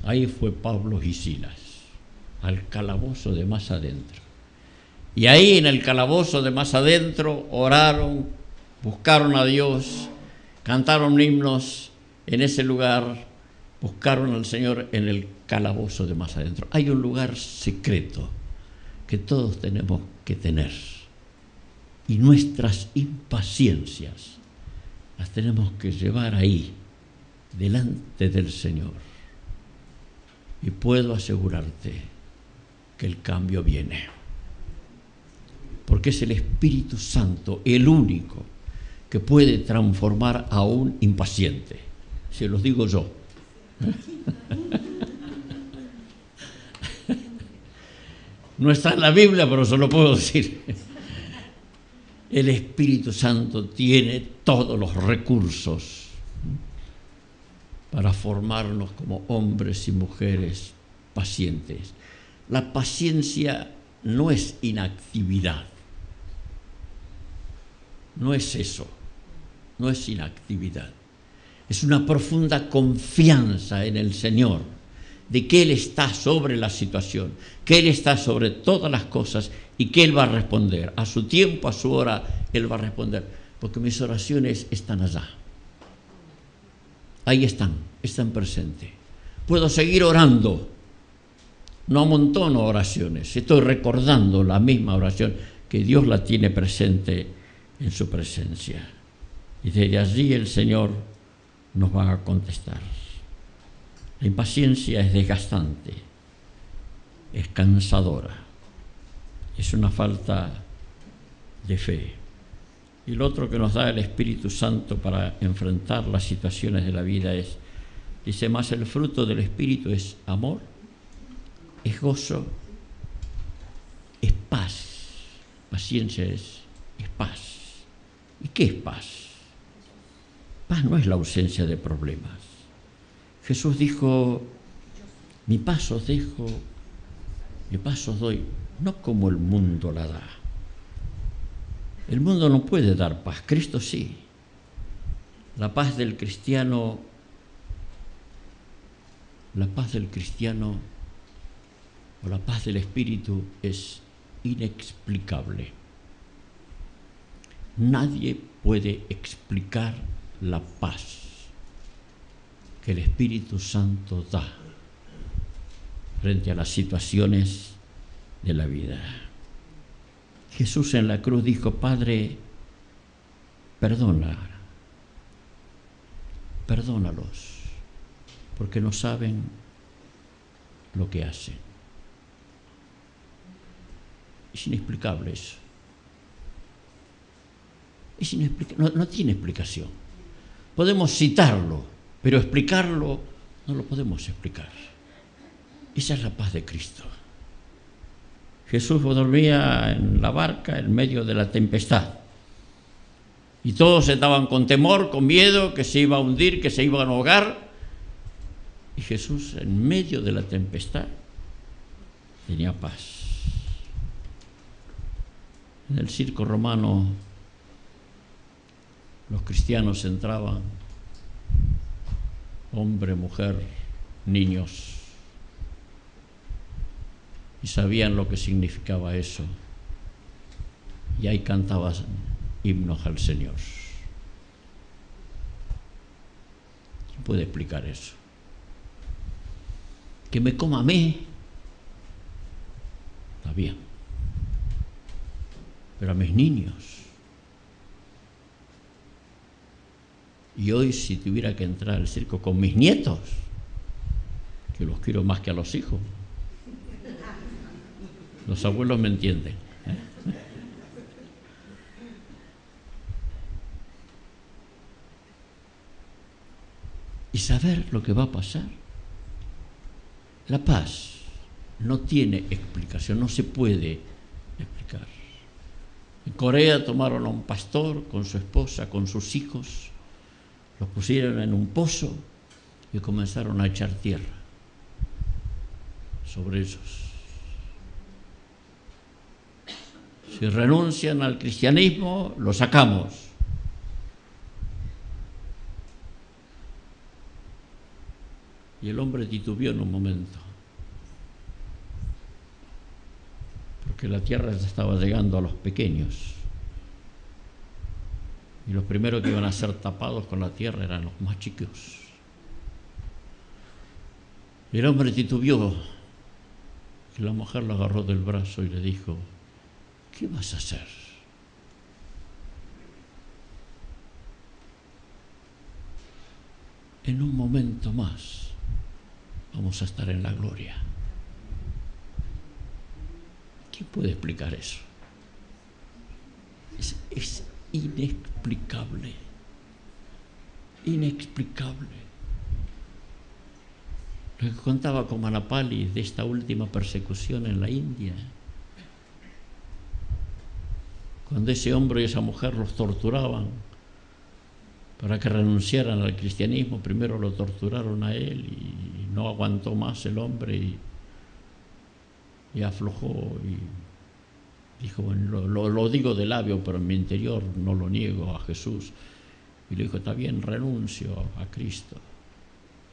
Ahí fue Pablo y Silas, al calabozo de más adentro. Y ahí en el calabozo de más adentro oraron, buscaron a Dios, cantaron himnos en ese lugar, buscaron al Señor en el calabozo de más adentro. Hay un lugar secreto que todos tenemos que tener. Y nuestras impaciencias las tenemos que llevar ahí, delante del Señor. Y puedo asegurarte que el cambio viene. Porque es el Espíritu Santo el único que puede transformar a un impaciente. Se los digo yo. No está en la Biblia, pero se lo puedo decir. El Espíritu Santo tiene todos los recursos para formarnos como hombres y mujeres pacientes. La paciencia no es inactividad. No es eso. No es inactividad. Es una profunda confianza en el Señor, de que Él está sobre la situación, que Él está sobre todas las cosas y que Él va a responder. A su tiempo, a su hora, Él va a responder. Porque mis oraciones están allá. Ahí están presentes. Puedo seguir orando. No amontono oraciones. Estoy recordando la misma oración, que Dios la tiene presente en su presencia. Y desde allí el Señor nos va a contestar. La impaciencia es desgastante, es cansadora, es una falta de fe. Y lo otro que nos da el Espíritu Santo para enfrentar las situaciones de la vida es, dice, más el fruto del Espíritu es amor, es gozo, es paz. Paciencia es paz. ¿Y qué es paz? Paz no es la ausencia de problemas. Jesús dijo, mi paz os dejo, mi paz os doy, no como el mundo la da. El mundo no puede dar paz, Cristo sí. La paz del cristiano o la paz del Espíritu es inexplicable. Nadie puede explicar la paz que el Espíritu Santo da frente a las situaciones de la vida. Jesús en la cruz dijo: Padre, perdónalos, porque no saben lo que hacen. Es inexplicable eso. Es inexplicable, no tiene explicación. Podemos citarlo, pero explicarlo no lo podemos explicar. Esa es la paz de Cristo. Jesús dormía en la barca en medio de la tempestad. Y todos estaban con temor, con miedo, que se iba a hundir, que se iba a ahogar. Y Jesús, en medio de la tempestad, tenía paz. En el circo romano, los cristianos entraban, hombre, mujer, niños, y sabían lo que significaba eso. Y ahí cantaban himnos al Señor. ¿Quién puede explicar eso? Que me coma a mí, está bien, pero a mis niños. Y hoy, si tuviera que entrar al circo con mis nietos, que los quiero más que a los hijos, los abuelos me entienden, ¿eh? Y saber lo que va a pasar. La paz no tiene explicación, no se puede explicar. En Corea tomaron a un pastor con su esposa, con sus hijos, los pusieron en un pozo y comenzaron a echar tierra sobre ellos. Si renuncian al cristianismo, lo sacamos. Y el hombre titubeó en un momento, porque la tierra ya estaba llegando a los pequeños. Y los primeros que iban a ser tapados con la tierra eran los más chicos. Y el hombre titubeó, y la mujer lo agarró del brazo y le dijo: ¿qué vas a hacer? En un momento más vamos a estar en la gloria. ¿Quién puede explicar eso? Es inexplicable. Inexplicable. Lo que contaba con Manapali de esta última persecución en la India, cuando ese hombre y esa mujer los torturaban para que renunciaran al cristianismo. Primero lo torturaron a él y no aguantó más el hombre y aflojó y dijo: bueno, lo digo de labio, pero en mi interior no lo niego a Jesús. Y le dijo: está bien, renuncio a Cristo.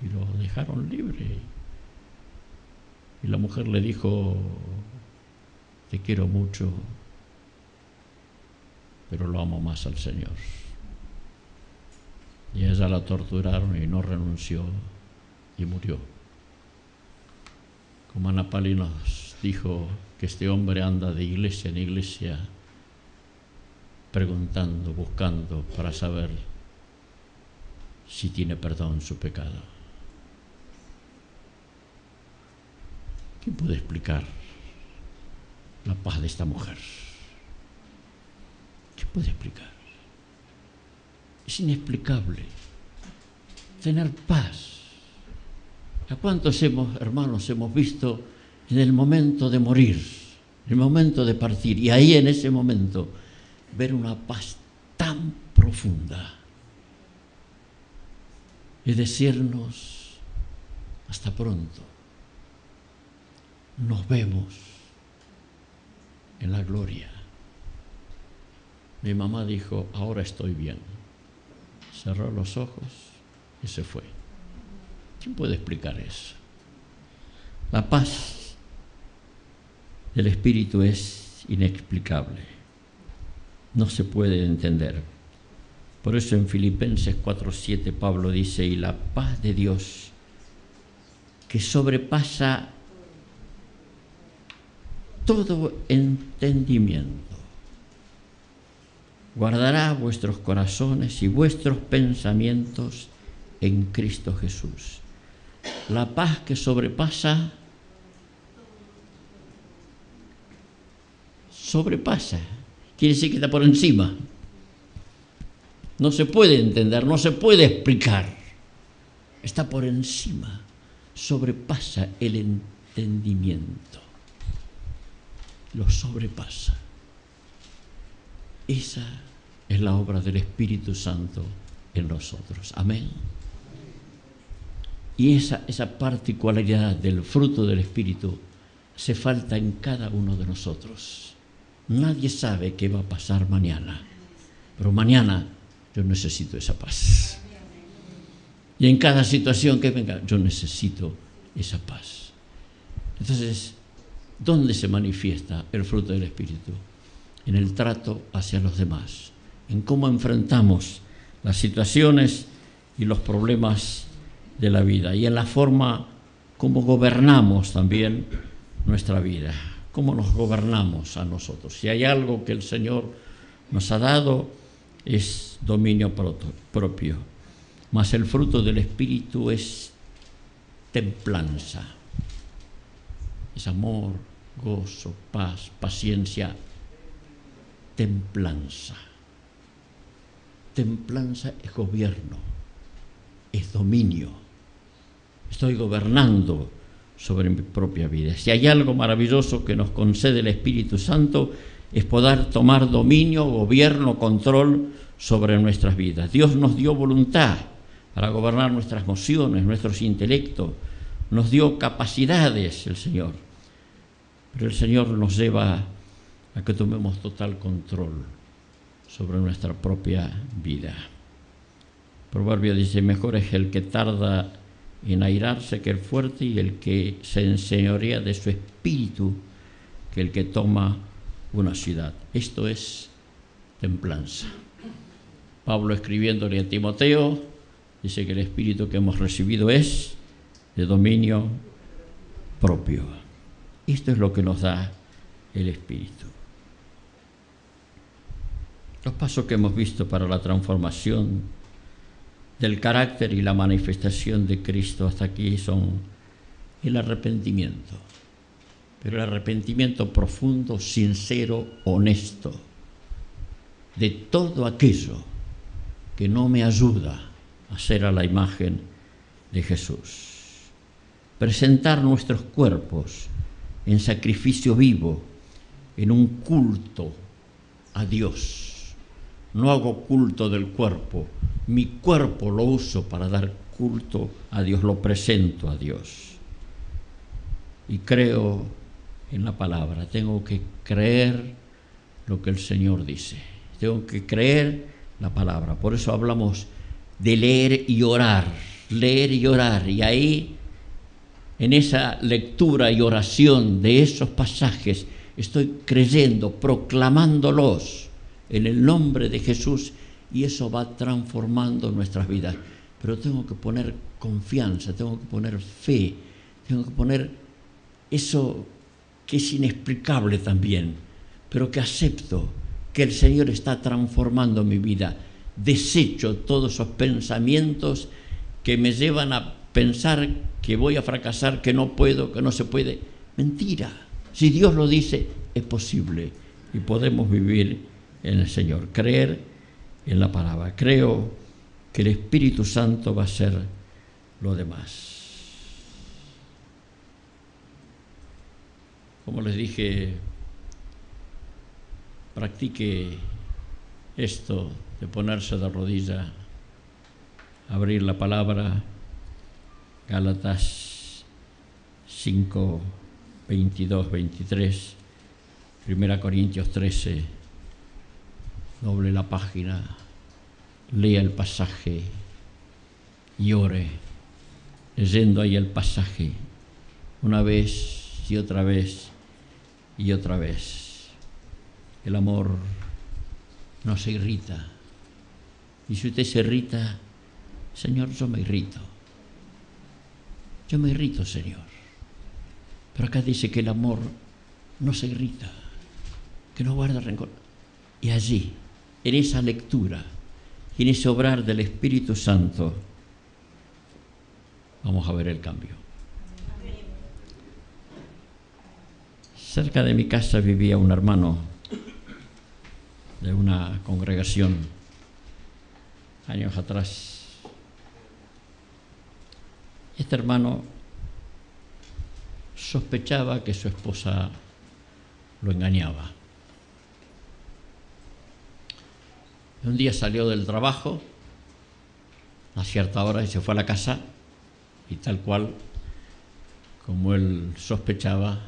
Y lo dejaron libre. Y la mujer le dijo: te quiero mucho, pero lo amo más al Señor. Y a ella la torturaron y no renunció y murió. Como Manapali nos dijo que este hombre anda de iglesia en iglesia preguntando, buscando para saber si tiene perdón su pecado. ¿Quién puede explicar la paz de esta mujer? ¿Quién puede explicar? Es inexplicable tener paz. ¿A cuántos hermanos hemos visto en el momento de morir, en el momento de partir, y ahí en ese momento ver una paz tan profunda y decirnos: hasta pronto, nos vemos en la gloria? Mi mamá dijo: ahora estoy bien. Cerró los ojos y se fue. ¿Quién puede explicar eso? La paz del Espíritu es inexplicable. No se puede entender. Por eso en Filipenses 4:7 Pablo dice: y la paz de Dios, que sobrepasa todo entendimiento. Guardará vuestros corazones y vuestros pensamientos en Cristo Jesús. La paz que sobrepasa, quiere decir que está por encima. No se puede entender, no se puede explicar. Está por encima, sobrepasa el entendimiento. Lo sobrepasa. Esa es la obra del Espíritu Santo en nosotros. Amén. Y esa particularidad del fruto del Espíritu hace falta en cada uno de nosotros. Nadie sabe qué va a pasar mañana, pero mañana yo necesito esa paz. Y en cada situación que venga, yo necesito esa paz. Entonces, ¿dónde se manifiesta el fruto del Espíritu? En el trato hacia los demás, en cómo enfrentamos las situaciones y los problemas de la vida, y en la forma como gobernamos también nuestra vida, cómo nos gobernamos a nosotros. Si hay algo que el Señor nos ha dado, es dominio propio. Mas el fruto del Espíritu es templanza, es amor, gozo, paz, paciencia, templanza. Templanza es gobierno, es dominio. Estoy gobernando sobre mi propia vida. Si hay algo maravilloso que nos concede el Espíritu Santo, es poder tomar dominio, gobierno, control sobre nuestras vidas. Dios nos dio voluntad para gobernar nuestras emociones, nuestros intelectos, nos dio capacidades el Señor. Pero el Señor nos lleva a que tomemos total control sobre nuestra propia vida. Proverbio dice, mejor es el que tarda en airarse que el fuerte, y el que se enseñorea de su espíritu que el que toma una ciudad. Esto es templanza. Pablo, escribiéndole a Timoteo, dice que el espíritu que hemos recibido es de dominio propio. Esto es lo que nos da el Espíritu. Los pasos que hemos visto para la transformación del carácter y la manifestación de Cristo hasta aquí son el arrepentimiento, pero el arrepentimiento profundo, sincero, honesto, de todo aquello que no me ayuda a ser a la imagen de Jesús. Presentar nuestros cuerpos en sacrificio vivo, en un culto a Dios. No hago culto del cuerpo, mi cuerpo lo uso para dar culto a Dios, lo presento a Dios. Y creo en la palabra, tengo que creer lo que el Señor dice, tengo que creer la palabra. Por eso hablamos de leer y orar, y ahí, en esa lectura y oración de esos pasajes, estoy creyendo, proclamándolos en el nombre de Jesús, y eso va transformando nuestras vidas. Pero tengo que poner confianza, tengo que poner fe, tengo que poner eso que es inexplicable también, pero que acepto que el Señor está transformando mi vida. Desecho todos esos pensamientos que me llevan a pensar que voy a fracasar, que no puedo, que no se puede. Mentira. Si Dios lo dice, es posible y podemos vivir en el Señor, creer en la palabra. Creo que el Espíritu Santo va a hacer lo demás. Como les dije, practique esto de ponerse de rodillas, abrir la palabra, Gálatas 5, 22, 23, 1 Corintios 13, doble la página, lea el pasaje y ore, leyendo ahí el pasaje una vez y otra vez y otra vez. El amor no se irrita. Y si usted se irrita, Señor, yo me irrito. Yo me irrito, Señor. Pero acá dice que el amor no se irrita, que no guarda rencor. Y allí, en esa lectura, en ese obrar del Espíritu Santo, vamos a ver el cambio. Cerca de mi casa vivía un hermano de una congregación años atrás. Este hermano sospechaba que su esposa lo engañaba. Un día salió del trabajo a cierta hora y se fue a la casa, y tal cual como él sospechaba,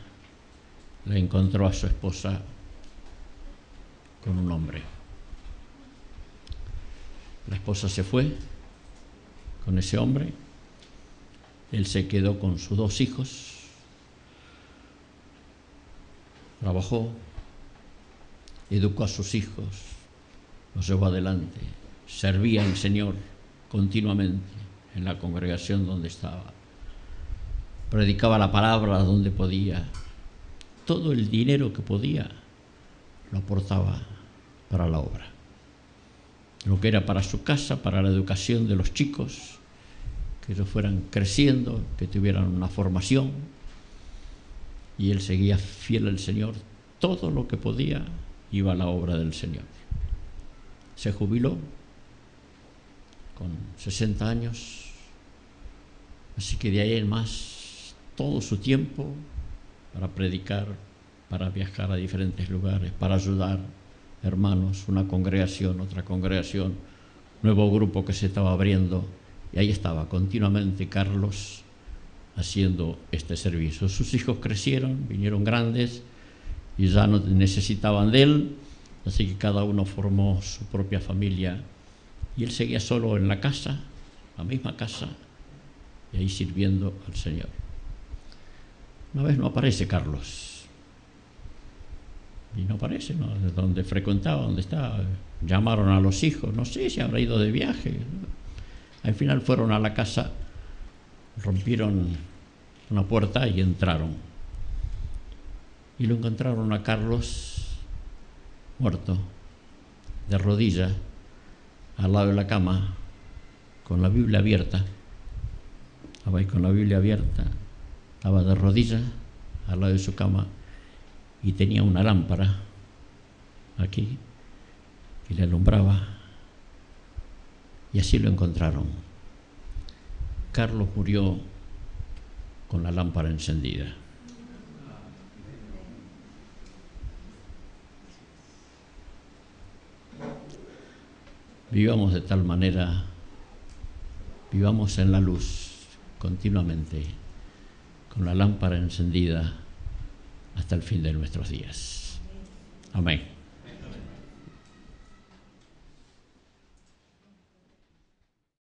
le encontró a su esposa con un hombre. La esposa se fue con ese hombre, él se quedó con sus 2 hijos, trabajó, educó a sus hijos, los llevó adelante, servía al Señor continuamente en la congregación donde estaba, predicaba la palabra donde podía, todo el dinero que podía lo aportaba para la obra, lo que era para su casa, para la educación de los chicos, que ellos fueran creciendo, que tuvieran una formación, y él seguía fiel al Señor, todo lo que podía iba a la obra del Señor. Se jubiló con 60 años, así que de ahí en más todo su tiempo para predicar, para viajar a diferentes lugares, para ayudar hermanos, una congregación, otra congregación, nuevo grupo que se estaba abriendo, y ahí estaba continuamente Carlos haciendo este servicio. Sus hijos crecieron, vinieron grandes y ya no necesitaban de él, así que cada uno formó su propia familia y él seguía solo en la casa, la misma casa, y ahí sirviendo al Señor. Una vez no aparece Carlos, y no aparece, ¿no? De donde frecuentaba, donde estaba. Llamaron a los hijos, no sé si habrá ido de viaje, ¿no? Al final fueron a la casa, rompieron una puerta y entraron. Y lo encontraron a Carlos muerto, de rodillas, al lado de la cama, con la Biblia abierta. Estaba ahí con la Biblia abierta, estaba de rodillas al lado de su cama y tenía una lámpara aquí que le alumbraba. Y así lo encontraron. Carlos murió con la lámpara encendida. Vivamos de tal manera, vivamos en la luz continuamente, con la lámpara encendida hasta el fin de nuestros días. Amén.